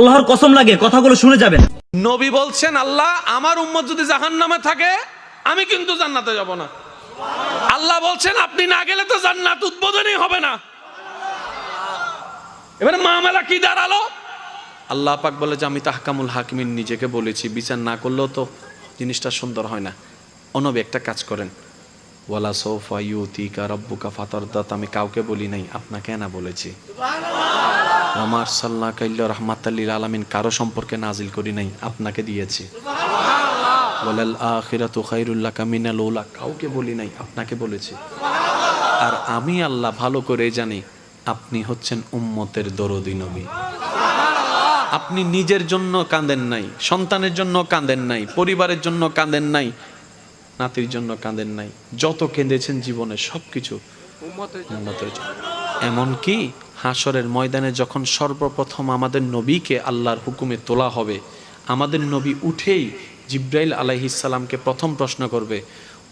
আল্লাহর কসম লাগে কথাগুলো শুনে যাবেন। নবী বলছেন, আল্লাহ আমার উম্মত যদি জাহান্নামে থাকে আমি কিন্তু জান্নাতে যাব না। আল্লাহ বলছেন আপনি না গেলে তো জান্নাত উদ্বোধনই হবে না। এবারে মামলা কি দাঁড়ালো? আল্লাহ পাক বলে যে আমি তাহকামুল হাকিমিন নিজেকে বলেছি, বিচার না করলেও তো জিনিসটা সুন্দর হয় না। অনবী একটা কাজ করেন, ওয়ালা সৌফা ইউতিকা রাব্বুকা ফাতারদাত, আমি কাউকে বলি নাই, আপনাকে না বলেছি। আমার সাল্লাহ কাইল্লা রাহমাতাল লিল আলামিন কারো সম্পর্কে নাজিল করি নাই, আপনাকে দিয়েছি। ওয়ালাল আখিরাতু খায়রুল লাকা মিনাল উলা, কাউকে বলি নাই, আপনাকে বলেছি। আর আমি আল্লাহ ভালো করে জানি আপনি হচ্ছেন উম্মতের দরদি নবী। আপনি নিজের জন্য কাঁদেন নাই, সন্তানের জন্য কাঁদেন নাই, পরিবারের জন্য কাঁদেন নাই, নাতির জন্য কাঁদেন নাই, যত কেঁদেছেন জীবনে সবকিছু উম্মতের জন্য। এমনকি হাসরের ময়দানে যখন সর্বপ্রথম আমাদের নবীকে আল্লাহর হুকুমে তোলা হবে, আমাদের নবী উঠেই জিব্রাইল আলাইহিস সালামকে প্রথম প্রশ্ন করবে,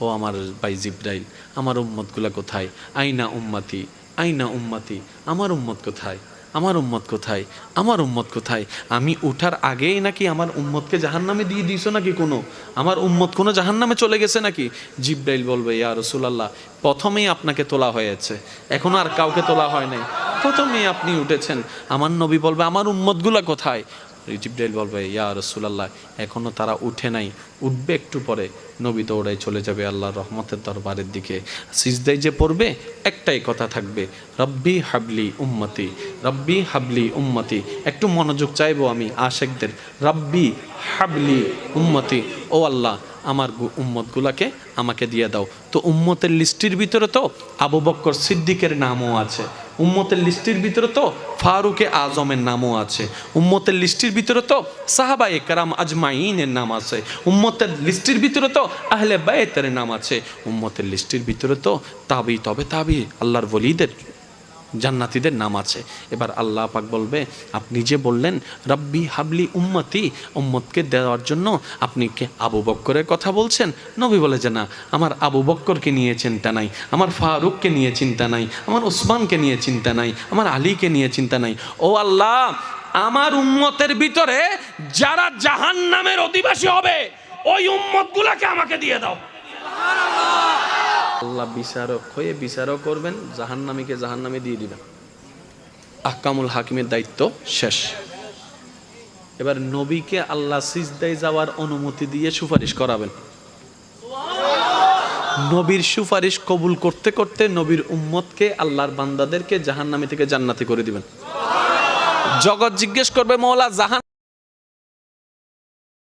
ও আমার ভাই জিব্রাইল, আমার উম্মতগুলা কোথায়? আইনা উম্মতি, আইনা উম্মতি, আমার উম্মত কোথায়, আমার উম্মত কোথায়, আমার উম্মত কোথায়? আমি উঠার আগেই নাকি আমার উম্মতকে জাহান্নামে দিয়ে দিয়েছো নাকি? আমার উম্মত কোনো জাহান্নামে চলে গেছে নাকি? জিব্রাইল বলবে, ইয়া রাসূলুল্লাহ, প্রথমেই আপনাকে তোলা হয়েছে, এখনো আর কাউকে তোলা হয় নাই, প্রথমেই আপনি উঠেছেন। আমার নবী বলবে, আমার উম্মতগুলা কোথায়? জিব্রাইল বলবে, ইয়া রাসূলুল্লাহ, এখনো তারা উঠে নাই, উঠবে একটু পরে। নবী দৌড়াই চলে যাবে আল্লাহর রহমতের দরবারের দিকে। সিজদায় যে পড়বে একটাই কথা থাকবে, রব্বি হাবলি উম্মতি, রব্বি হাবলি উম্মতি। একটু মনোযোগ চাইবো আমি আশেকদের, রব্বি হাবলি উম্মতি, ও আল্লাহ আমার উম্মতগুলাকে আমাকে দিয়ে দাও। তো উম্মতের লিস্টির ভিতরে তো আবু বকর সিদ্দিকের নামও আছে, উম্মতের লিস্টির ভিতরে তো ফারুকে আজমের নামও আছে, উম্মতের লিস্টির ভিতরে তো সাহাবায়ে কেরাম আজমাইনের নাম আছে, উম্মতের লিস্টির ভিতরে তো আহলে বাইতের নাম আছে, উম্মতের লিস্টির ভিতরে তো তাবি তবে তাবি আল্লাহর ওলিদের জান্নাতীদের নাম আছে। এবার আল্লাহ পাক বলবে, আপনি যে বললেন রব্বি হাবলি উম্মতি, উম্মতকে দেওয়ার জন্য আপনি কে আবু বক্করের কথা বলছেন? নবী বলে যে না, আমার আবু বক্করকে নিয়ে চিন্তা নাই, আমার ফারুককে নিয়ে চিন্তা নাই, আমার ওসমানকে নিয়ে চিন্তা নাই, আমার আলীকে নিয়ে চিন্তা নাই। ও আল্লাহ, আমার উম্মতের ভিতরে যারা জাহান্নামের অধিবাসী হবে ওই উম্মতগুলোকে আমাকে দিয়ে দাও। আল্লাহ বিচারক হয়ে বিচারও করবেন, জাহান্নামীকে জাহান্নামে দিয়ে দিবেন। আহকামুল হাকিমের দায়িত্ব শেষ। এবার নবীকে আল্লাহ সিজদায় যাওয়ার অনুমতি দিয়ে সুপারিশ করাবেন। নবীর সুপারিশ কবুল করতে করতে নবীর উম্মতকে, আল্লাহর বান্দাদেরকে জাহান্নামী থেকে জান্নাতি করে দিবেন। জগৎ জিজ্ঞেস করবে, মওলা জাহান